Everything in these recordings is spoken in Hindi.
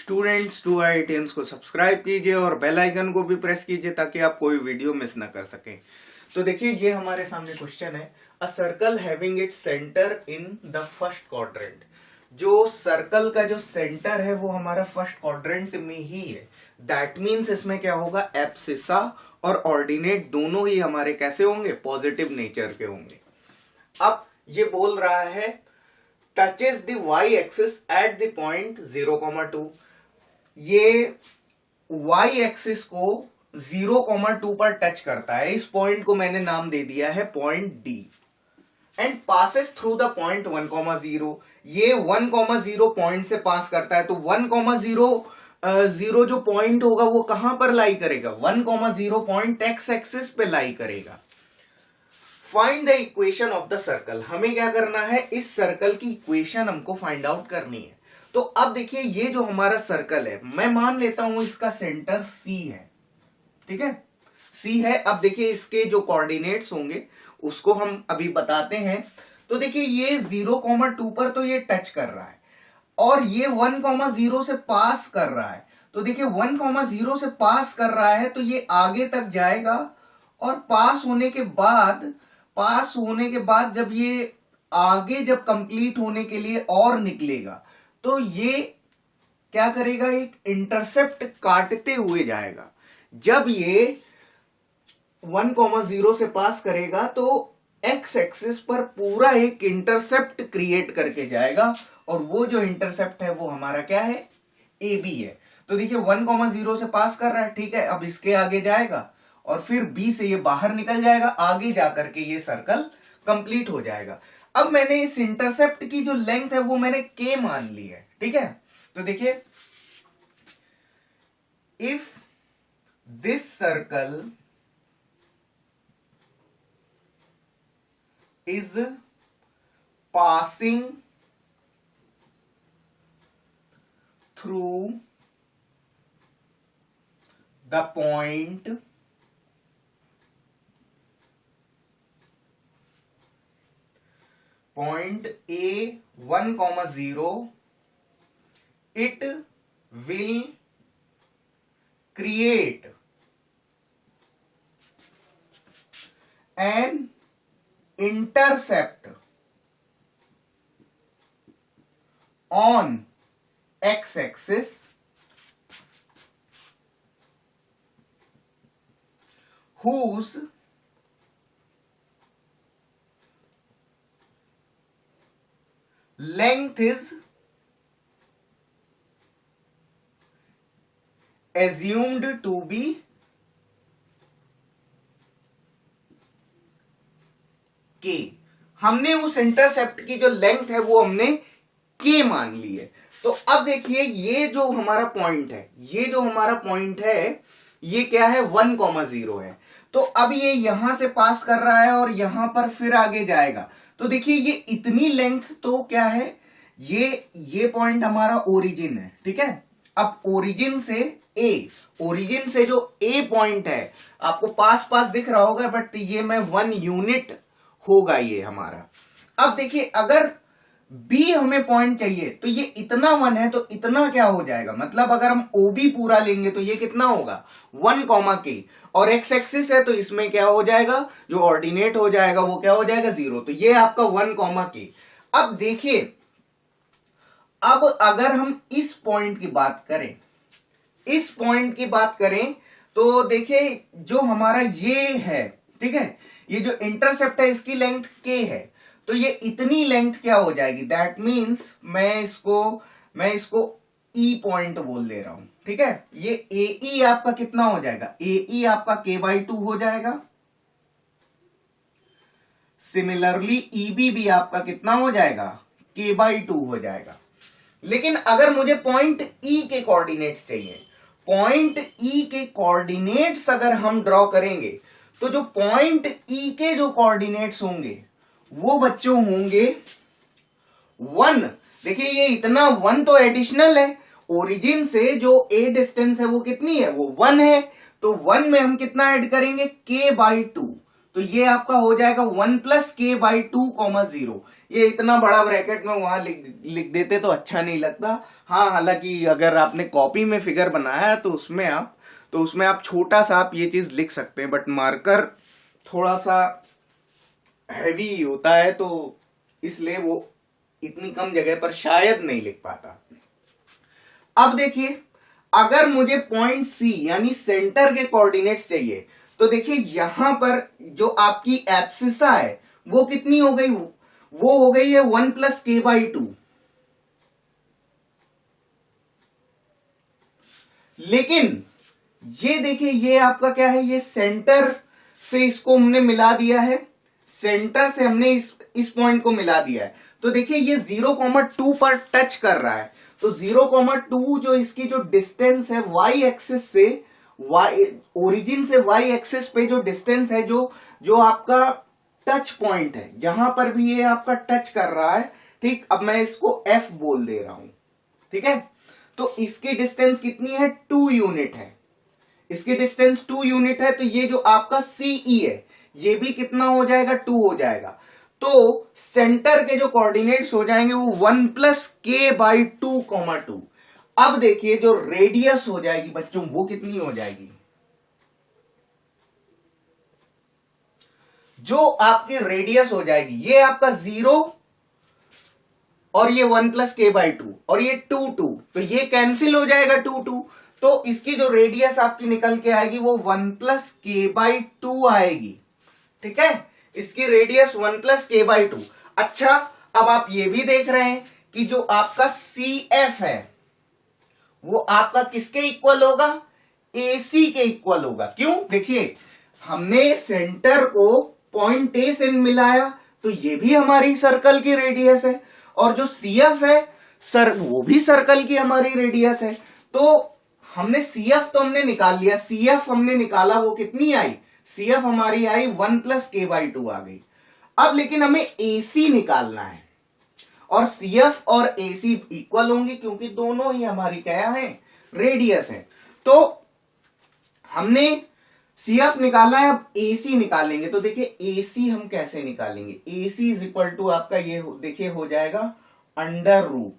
स्टूडेंट्स टू आईआईटियंस को सब्सक्राइब कीजिए और बेल आइकन को भी प्रेस कीजिए ताकि आप कोई वीडियो मिस ना कर सकें। तो देखिए ये हमारे सामने क्वेश्चन है, a circle having its centre in the first quadrant. जो सर्कल का जो सेंटर है वो हमारा फर्स्ट क्वाड्रेंट में ही है। दैट मीन्स इसमें क्या होगा, एब्सिसा और ऑर्डिनेट दोनों ही हमारे कैसे होंगे, पॉजिटिव नेचर के होंगे। अब ये बोल रहा है touches the Y axis at the point 0,2। ये वाई एक्सिस को 0,2 पर टच करता है। इस पॉइंट को मैंने नाम दे दिया है point D and passes through the point 1,0। ये 1,0 पॉइंट से पास करता है। तो 1,0 जो पॉइंट होगा वो कहां पर लाई करेगा, 1,0 पॉइंट एक्स एक्सिस पे लाई करेगा। Find the equation of the circle. हमें क्या करना है, इस सर्कल की इक्वेशन हमको फाइंड आउट करनी है। तो अब देखिए ये जो हमारा सर्कल है, मैं मान लेता हूं इसका सेंटर सी है, ठीक है, सी है। अब देखिए इसके जो कोऑर्डिनेट्स होंगे उसको हम अभी बताते हैं। तो देखिए ये 0,2 पर तो ये टच कर रहा है और ये 1,0 से पास कर रहा है। तो देखिए 1,0 से पास कर रहा है तो ये आगे तक जाएगा और पास होने के बाद जब ये आगे जब कंप्लीट होने के लिए और निकलेगा तो ये क्या करेगा, एक इंटरसेप्ट काटते हुए जाएगा। जब ये 1,0 से पास करेगा तो एक्स एक्सिस पर पूरा एक इंटरसेप्ट क्रिएट करके जाएगा और वो जो इंटरसेप्ट है वो हमारा क्या है, ए बी है। तो देखिए 1,0 से पास कर रहा है, ठीक है। अब इसके आगे जाएगा और फिर बी से ये बाहर निकल जाएगा, आगे जाकर के ये सर्कल कंप्लीट हो जाएगा। अब मैंने इस इंटरसेप्ट की जो लेंथ है वो मैंने के मान ली है, ठीक है। तो देखिए if this circle is passing through the point A 1,0, it will create an intercept on x-axis whose length is assumed to be के। हमने उस इंटरसेप्ट की जो लेंथ है वो हमने के मान ली है। तो अब देखिए ये जो हमारा पॉइंट है, ये क्या है, 1,0 है। तो अब ये यहां से पास कर रहा है और यहां पर फिर आगे जाएगा। तो देखिए ये इतनी लेंथ तो क्या है, ये पॉइंट हमारा ओरिजिन है, ठीक है। अब ओरिजिन से जो ए पॉइंट है आपको पास पास दिख रहा होगा, बट ये मैं 1 यूनिट होगा ये हमारा। अब देखिए अगर बी हमें पॉइंट चाहिए तो ये इतना 1 है तो इतना क्या हो जाएगा, मतलब अगर हम ओबी पूरा लेंगे तो ये कितना होगा, 1,k। और एक्स एक्सिस है तो इसमें क्या हो जाएगा, जो ऑर्डिनेट हो जाएगा वो क्या हो जाएगा, 0। तो ये आपका 1,k। अब देखिए अब अगर हम इस पॉइंट की बात करें, तो देखिए जो हमारा ये है, ठीक है, ये जो इंटरसेप्ट है इसकी लेंथ के है, तो ये इतनी लेंथ क्या हो जाएगी, दैट मीन्स मैं इसको ई पॉइंट बोल दे रहा हूं, ठीक है। ये ए ई आपका कितना हो जाएगा, ए ई आपका k/2 हो जाएगा। सिमिलरली ई बी भी आपका कितना हो जाएगा, k/2 हो जाएगा। लेकिन अगर मुझे पॉइंट ई के कोऑर्डिनेट्स चाहिए, पॉइंट ई के कोऑर्डिनेट्स अगर हम ड्रॉ करेंगे तो जो पॉइंट ई के जो कोऑर्डिनेट्स होंगे वो बच्चों होंगे 1। देखिए ये इतना 1 तो एडिशनल है, ओरिजिन से जो ए डिस्टेंस है वो कितनी है, वो 1 है। तो 1 में हम कितना ऐड करेंगे, k/2। तो ये आपका हो जाएगा 1 + k/2, 0। ये इतना बड़ा ब्रैकेट में वहां लिख देते तो अच्छा नहीं लगता। हाँ, हालांकि अगर आपने कॉपी में फिगर बनाया है तो उसमें आप छोटा सा आप ये चीज लिख सकते हैं, बट मार्कर थोड़ा सा हैवी होता है तो इसलिए वो इतनी कम जगह पर शायद नहीं लिख पाता। अब देखिए, अगर मुझे पॉइंट सी यानी सेंटर के कोऑर्डिनेट्स चाहिए तो देखिए यहां पर जो आपकी एब्सिसा है वो कितनी हो गई, वो हो गई है 1+k/2। लेकिन ये देखिए, ये आपका क्या है, ये सेंटर से इसको हमने मिला दिया है, सेंटर से हमने इस पॉइंट को मिला दिया है। तो देखिए ये 0,2 पर टच कर रहा है। तो 0,2 जो इसकी जो डिस्टेंस है वाई एक्सिस से, ओरिजिन से वाई एक्सिस पे जो डिस्टेंस है, जो आपका टच पॉइंट है, जहां पर भी ये आपका टच कर रहा है, ठीक। अब मैं इसको F बोल दे रहा हूं, ठीक है। तो इसकी डिस्टेंस कितनी है, 2 यूनिट है। इसकी डिस्टेंस 2 यूनिट है। तो ये जो आपका CE है ये भी कितना हो जाएगा, 2 हो जाएगा। तो सेंटर के जो कोऑर्डिनेट्स हो जाएंगे वो 1+k/2,2। अब देखिए जो रेडियस हो जाएगी बच्चों वो कितनी हो जाएगी, जो आपकी रेडियस हो जाएगी, ये आपका 0 और ये 1+k/2 और ये 2 तो ये कैंसिल हो जाएगा 2 तो इसकी जो रेडियस आपकी निकल के आएगी वो 1+k/2 आएगी, ठीक है। इसकी रेडियस 1+k/2। अच्छा, अब आप ये भी देख रहे हैं कि जो आपका CF है वो आपका किसके इक्वल होगा, AC के इक्वल होगा। क्यों, देखिए हमने सेंटर को पॉइंट A से मिलाया तो ये भी हमारी सर्कल की रेडियस है, और जो CF है वो भी सर्कल की हमारी रेडियस है। तो हमने CF तो हमने निकाल लिया, CF हमने निकाला, वो कितनी आई, CF हमारी आई 1+k/2 आ गई। अब लेकिन हमें AC निकालना है, और CF और AC इक्वल होंगे क्योंकि दोनों ही हमारी क्या है, रेडियस है। तो हमने CF निकालना है, अब AC निकालेंगे। तो देखिए AC हम कैसे निकालेंगे, AC इज इक्वल टू आपका ये देखिए हो जाएगा √,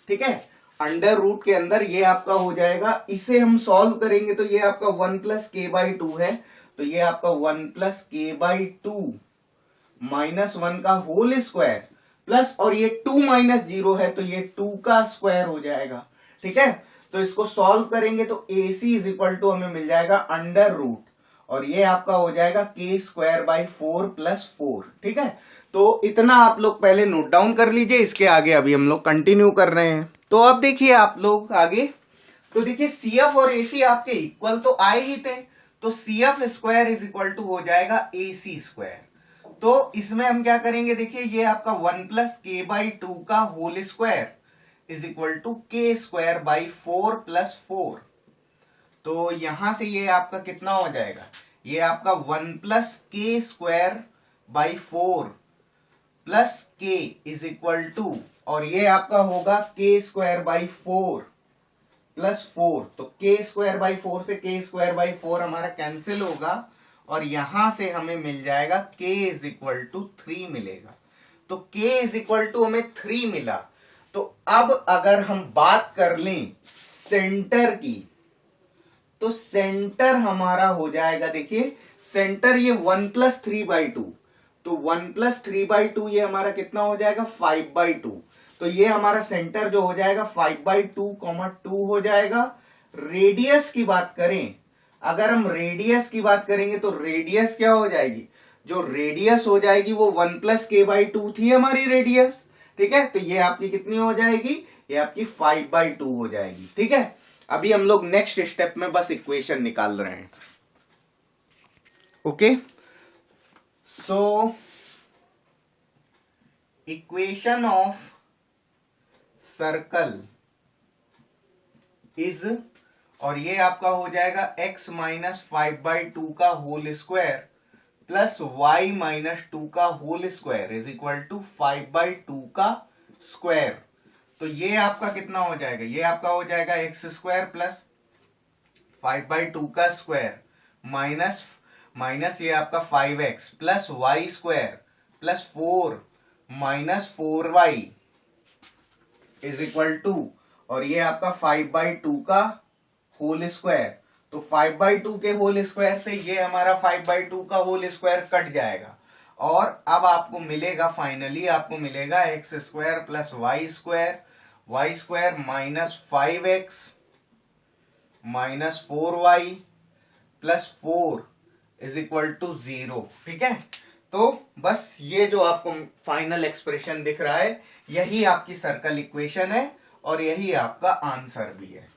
ठीक है। √, के अंदर ये आपका हो जाएगा, इसे हम सॉल्व करेंगे तो ये आपका 1+k/2 है। तो ये आपका 1+k/2 -1 का होल स्क्वायर प्लस, और ये 2 - 0 है तो ये 2 का स्क्वायर हो जाएगा, ठीक है। तो इसको सॉल्व करेंगे तो AC इज इक्वल टू हमें मिल जाएगा √, और ये आपका हो जाएगा k²/4 + 4, ठीक है। तो इतना आप लोग पहले नोट डाउन कर लीजिए, इसके आगे अभी हम लोग कंटिन्यू कर रहे हैं। तो अब देखिए आप लोग आगे, तो देखिए CF और AC आपके इक्वल तो आए ही थे, तो CF² इज इक्वल टू हो जाएगा AC²। तो इसमें हम क्या करेंगे, देखिए ये आपका 1+k/2 का whole square is equal to k²/4 + 4। तो यहां से ये आपका कितना हो जाएगा, ये आपका 1+k²/4 + k is equal to, और ये आपका होगा k²/4 + 4। तो k²/4 से k²/4 हमारा कैंसिल होगा, और यहां से हमें मिल जाएगा k इज इक्वल टू 3 मिलेगा। तो k इज इक्वल टू हमें 3 मिला। तो अब अगर हम बात कर लें सेंटर की, तो सेंटर हमारा हो जाएगा, देखिए सेंटर ये 1+3/2, तो 1+3/2 ये हमारा कितना हो जाएगा, 5/2। तो ये हमारा सेंटर जो हो जाएगा 5/2, हो जाएगा। रेडियस की बात करें, अगर हम रेडियस की बात करेंगे तो रेडियस क्या हो जाएगी, जो रेडियस हो जाएगी वो 1+k/2 थी हमारी रेडियस, ठीक है। तो ये आपकी कितनी हो जाएगी, ये आपकी 5/2 हो जाएगी, ठीक है। अभी हम लोग नेक्स्ट स्टेप में बस इक्वेशन निकाल रहे हैं, okay. So equation of circle is, और ये आपका हो जाएगा x - 5/2 का होल स्क्वायर प्लस y - 2 का whole square is equal to 5/2 का स्क्वायर। तो ये आपका कितना हो जाएगा, ये आपका हो जाएगा x² प्लस 5/2 का स्क्वायर माइनस ये आपका 5x plus y² plus 4 -4y is equal to, और ये आपका 5/2 का होल स्क्वायर, तो 5/2 के होल स्क्वायर से ये हमारा 5/2 का होल स्क्वायर कट जाएगा, और अब आपको मिलेगा, फाइनली आपको मिलेगा x² plus y² minus 5x minus 4y plus 4 is equal to 0। ठीक है, तो बस ये जो आपको फाइनल एक्सप्रेशन दिख रहा है, यही आपकी सर्कल इक्वेशन है और यही आपका आंसर भी है।